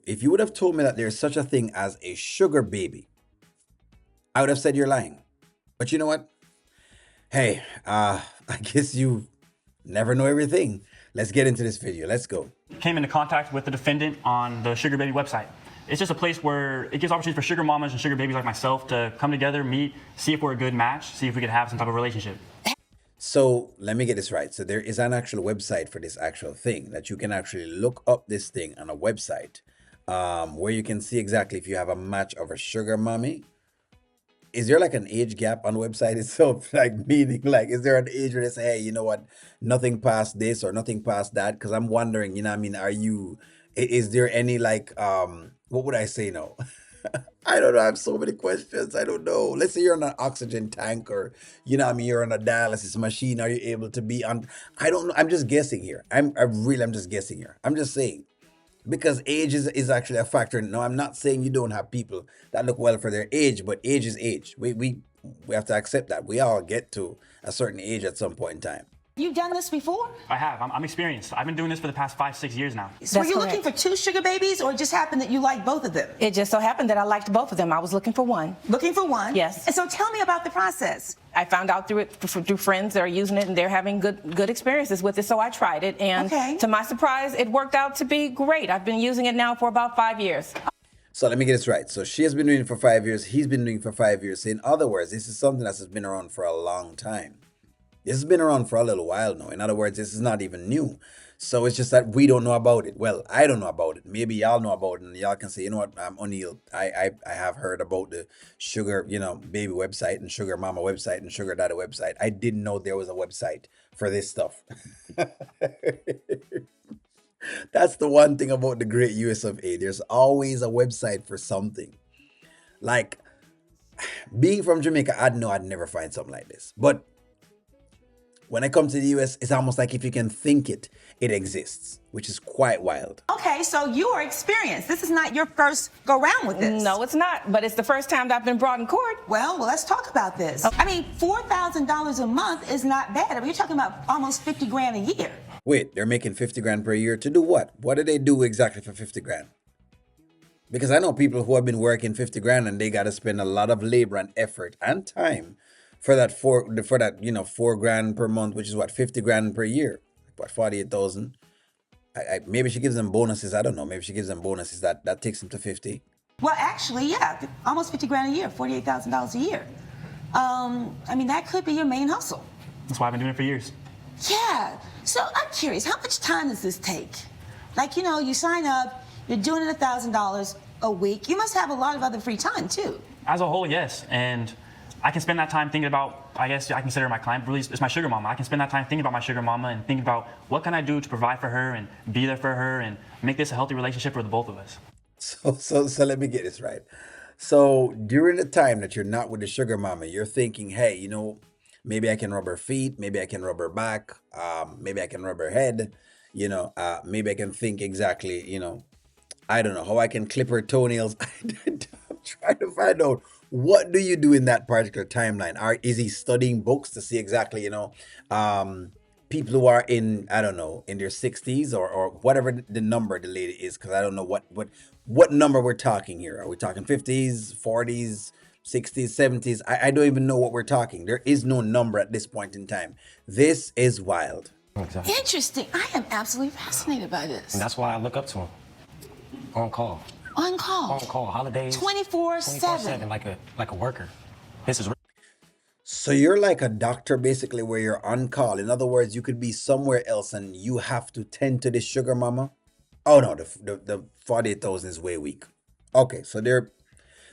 if you would have told me that there's such a thing as a sugar baby, I would have said you're lying. But you know what? Hey, I guess you never know everything. Let's get into this video. Let's go. Came into contact with the defendant on the Sugar Baby website. It's just a place where it gives opportunities for sugar mamas and sugar babies like myself to come together, meet, see if we're a good match, see if we could have some type of relationship. So let me get this right. So there is an actual website for this actual thing that you can actually look up this thing on a website where you can see exactly if you have a match of a sugar mommy. Is there like an age gap on the website itself? Like meaning like, is there an age where they say, hey, you know what, nothing past this or nothing past that? Because I'm wondering, you know, what I mean, are you? Is there any like, what would I say now? I don't know. I have so many questions. I don't know. Let's say you're on an oxygen tank, or you know, what I mean, you're on a dialysis machine. Are you able to be on? I don't know. I'm just guessing here. I'm just guessing here. I'm just saying because age is actually a factor. No, I'm not saying you don't have people that look well for their age, but age is age. We have to accept that. We all get to a certain age at some point in time. You've done this before? I have. I'm experienced. I've been doing this for the past 5-6 years now. So were That's you correct. looking for two sugar babies, or it just happened that you liked both of them? It just so happened that I liked both of them. I was looking for one. Looking for one? Yes. And so tell me about the process. I found out through friends that are using it, and they're having good experiences with it. So I tried it, and Okay. to my surprise, it worked out to be great. I've been using it now for about 5 years. So let me get this right. So she has been doing it for 5 years. He's been doing it for 5 years. So in other words, this is something that has been around for a long time. This has been around for a little while now. In other words, this is not even new. So it's just that we don't know about it. Well, I don't know about it. Maybe y'all know about it, and y'all can say, you know what, O'Neill, I have heard about the sugar, you know, baby website and sugar mama website and sugar daddy website. I didn't know there was a website for this stuff. That's the one thing about the great US of A. There's always a website for something. Like being from Jamaica, I'd know I'd never find something like this. But when I come to the US, it's almost like if you can think it, it exists, which is quite wild. Okay, so you are experienced. This is not your first go round with this. No, it's not, but it's the first time that I've been brought in court. Well, let's talk about this. I mean, $4,000 a month is not bad. I mean, you're talking about almost 50 grand a year. Wait, they're making 50 grand per year to do what? What do they do exactly for 50 grand? Because I know people who have been working 50 grand and they got to spend a lot of labor and effort and time for that 4 grand per month, which is what, 50 grand per year, what, 48,000. Maybe she gives them bonuses. I don't know. Maybe she gives them bonuses that takes them to 50. Well, actually, yeah, almost 50 grand a year, $48,000 a year. I mean, that could be your main hustle. That's why I've been doing it for years. Yeah. So I'm curious, how much time does this take? Like, you know, you sign up, you're doing it $1,000 a week. You must have a lot of other free time too. As a whole, yes. And I can spend that time thinking about, I guess I consider my client, really, it's my sugar mama. I can spend that time thinking about my sugar mama and thinking about what can I do to provide for her and be there for her and make this a healthy relationship for the both of us. So let me get this right. So during the time that you're not with the sugar mama, you're thinking, hey, you know, maybe I can rub her feet, maybe I can rub her back, maybe I can rub her head, you know, maybe I can think exactly, you know, I don't know how I can clip her toenails. I'm trying to find out, what do you do in that particular timeline? Is he studying books to see exactly, you know, people who are in, I don't know, in their 60s or whatever the number the lady is, because I don't know what number we're talking here. Are we talking 50s, 40s, 60s, 70s? I don't even know what we're talking. There is no number at this point in time. This is wild. Exactly. Interesting. I am absolutely fascinated by this. And that's why I look up to him. On call. On call. On call. Holidays. 24/7. 24/7, like a worker. This is So you're like a doctor basically where you're on call. In other words, you could be somewhere else and you have to tend to this sugar mama. Oh no, the 48,000 is way weak. Okay, so they're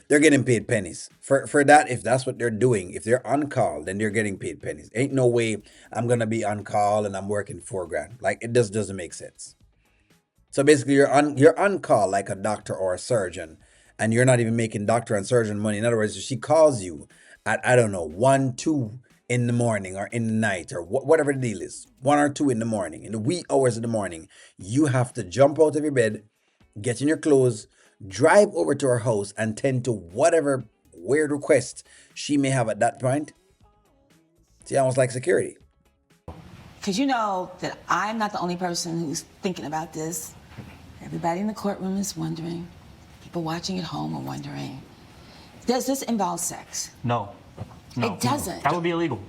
getting paid pennies. For that, if that's what they're doing, if they're on call, then they're getting paid pennies. Ain't no way I'm gonna be on call and I'm working 4 grand. Like it just doesn't make sense. So basically you're on call like a doctor or a surgeon, and you're not even making doctor and surgeon money. In other words, she calls you at, I don't know, 1, 2 in the morning or in the night or whatever the deal is, 1 or 2 in the morning, in the wee hours of the morning, you have to jump out of your bed, get in your clothes, drive over to her house and tend to whatever weird request she may have at that point. See, almost like security. Because you know that I'm not the only person who's thinking about this. Everybody in the courtroom is wondering. People watching at home are wondering. Does this involve sex? No. No. It doesn't. That would be illegal.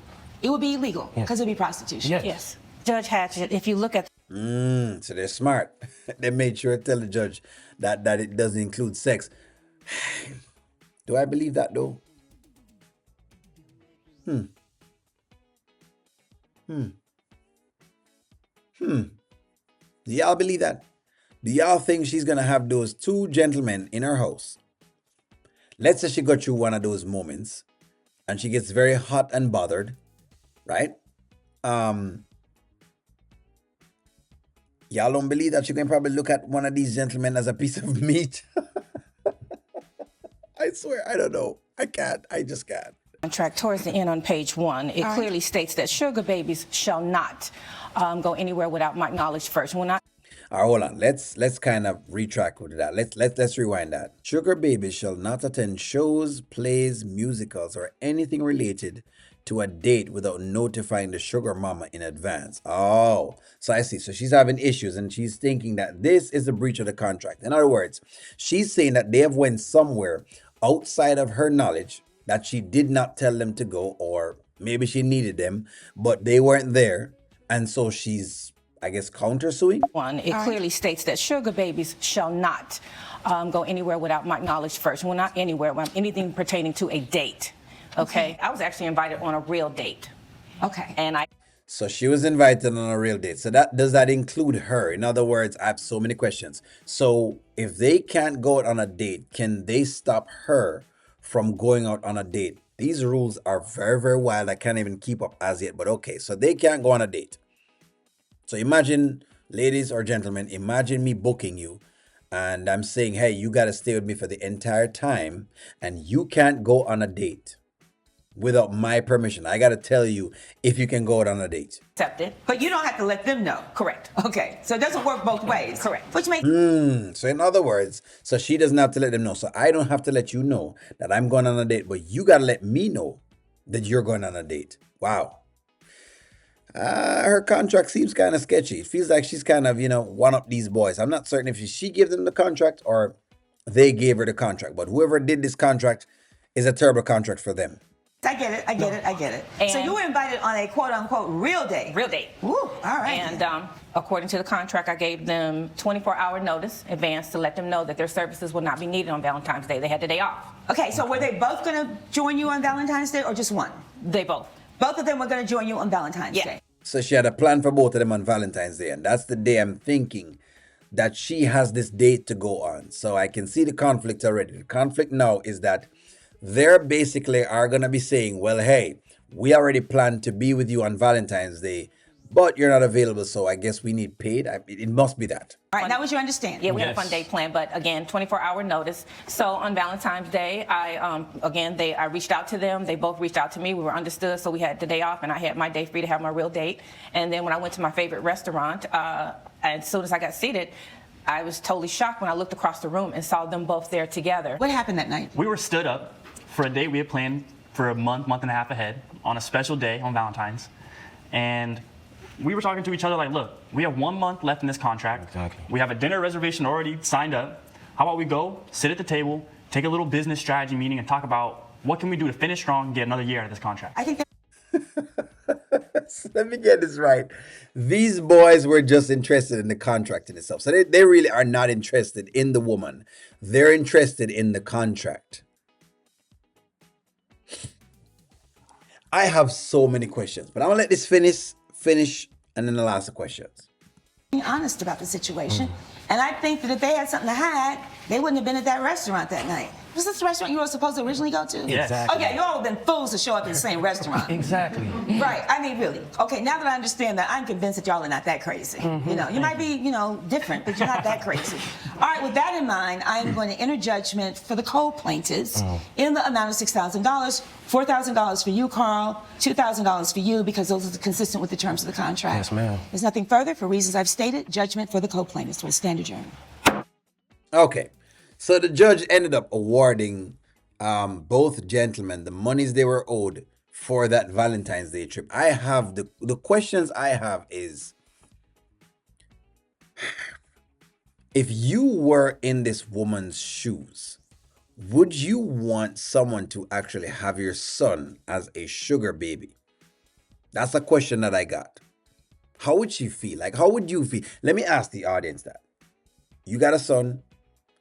It would be illegal because it would be prostitution. Yes. Yes. Judge Hatchett, if you look at So they're smart. They made sure to tell the judge that it doesn't include sex. Do I believe that though? Do y'all believe that? Do y'all think she's gonna have those two gentlemen in her house? Let's say she got through one of those moments and she gets very hot and bothered, right? Y'all don't believe that she can probably look at one of these gentlemen as a piece of meat? I swear, I don't know. I can't. I just can't. contract towards the end on page 1, it clearly states that sugar babies shall not go anywhere without my knowledge first. When I All right, hold on. Let's kind of retrack with that. Let's rewind that. Sugar babies shall not attend shows, plays, musicals, or anything related to a date without notifying the sugar mama in advance. Oh, so I see. So she's having issues and she's thinking that this is a breach of the contract. In other words, she's saying that they have went somewhere outside of her knowledge that she did not tell them to go, or maybe she needed them, but they weren't there. And so she's, I guess, countersuing. 1, it clearly states that sugar babies shall not go anywhere without my knowledge first. Well, not anywhere, anything pertaining to a date. Okay. I was actually invited on a real date. Okay. And So she was invited on a real date. So does that include her? In other words, I have so many questions. So if they can't go out on a date, can they stop her from going out on a date? These rules are very, very wild. I can't even keep up as yet, but okay. So they can't go on a date. So imagine, ladies or gentlemen, imagine me booking you and I'm saying, hey, you got to stay with me for the entire time and you can't go on a date without my permission. I got to tell you if you can go out on a date. accepted. But you don't have to let them know. Correct. Okay. So it doesn't work both ways. Correct. Which makes So in other words, so she doesn't have to let them know. So I don't have to let you know that I'm going on a date, but you got to let me know that you're going on a date. Wow. Her contract seems kind of sketchy. It feels like she's kind of, one up these boys. I'm not certain if she gave them the contract or they gave her the contract, but whoever did this contract is a terrible contract for them. I get it. So And- you were invited on a quote unquote real date. Real date. Woo, all right. And according to the contract, I gave them 24-hour notice advance to let them know that their services will not be needed on Valentine's Day. They had the day off. Okay, so were they both going to join you on Valentine's Day or just one? They both. Both of them were going to join you on Valentine's Yeah. Day. So she had a plan for both of them on Valentine's Day, and that's the day I'm thinking that she has this date to go on. So I can see the conflict already. The conflict now is that they're basically are going to be saying, well, hey, we already planned to be with you on Valentine's Day, but you're not available, so I guess we need paid. It must be that. All right, that was your understanding. Yeah, we had a Yes. fun day planned, but again, 24-hour notice. So on Valentine's Day, I reached out to them. They both reached out to me. We were understood, so we had the day off, and I had my day free to have my real date. And then when I went to my favorite restaurant, as soon as I got seated, I was totally shocked when I looked across the room and saw them both there together. What happened that night? We were stood up for a date we had planned for a month and a half ahead on a special day on Valentine's. And we were talking to each other like, look, we have 1 month left in this contract. Exactly. We have a dinner reservation already signed up. How about we go, sit at the table, take a little business strategy meeting and talk about what can we do to finish strong and get another year out of this contract. I think that Let me get this right. These boys were just interested in the contract in itself. So they really are not interested in the woman. They're interested in the contract. I have so many questions, but I'm gonna let this finish, and then I'll ask the questions. being honest about the situation. And I think that if they had something to hide, they wouldn't have been at that restaurant that night. Was this the restaurant you were supposed to originally go to? Yes. Exactly. Okay, you all have been fools to show up at the same restaurant. Exactly. Right. I mean, really. Okay, now that I understand that, I'm convinced that y'all are not that crazy. You might be, different, but you're not that crazy. All right, with that in mind, I'm going to enter judgment for the co-plaintiffs in the amount of $6,000, $4,000 for you, Carl, $2,000 for you, because those are consistent with the terms of the contract. Yes, ma'am. There's nothing further. For reasons I've stated, judgment for the co-plaintiffs will stand adjourned. Okay, so the judge ended up awarding both gentlemen the monies they were owed for that Valentine's Day trip. I have the questions I have is, If you were in this woman's shoes, would you want someone to actually have your son as a sugar baby? That's a question that I got. How would she feel? Like, how would you feel? Let me ask the audience that. You got a son,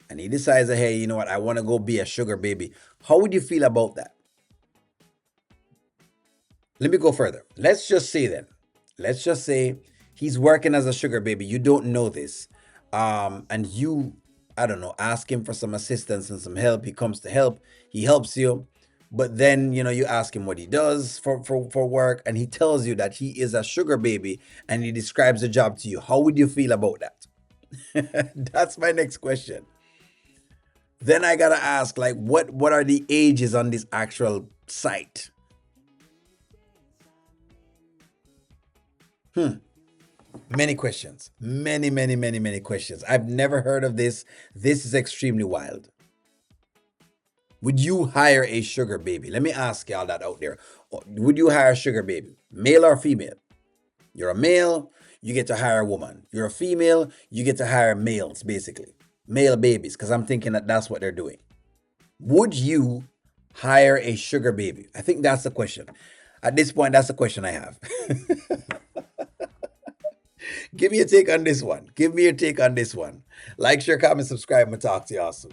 and he decides that, hey, you know what, I want to go be a sugar baby. How would you feel about that? Let me go further. Let's just say he's working as a sugar baby. You don't know this. And you, I don't know, ask him for some assistance and some help. He comes to help. He helps you. But then, you ask him what he does for work, and he tells you that he is a sugar baby and he describes the job to you. How would you feel about that? That's my next question. Then I gotta ask, like, what are the ages on this actual site? Many questions. Many, many, many, many questions. I've never heard of this. This is extremely wild. Would you hire a sugar baby? Let me ask y'all that out there. Would you hire a sugar baby? Male or female? You're a male, you get to hire a woman. You're a female, you get to hire males, basically. Male babies, because I'm thinking that that's what they're doing. Would you hire a sugar baby? I think that's the question. At this point, that's the question I have. Give me a take on this one. Give me your take on this one. Like, share, comment, subscribe, and talk to y'all soon.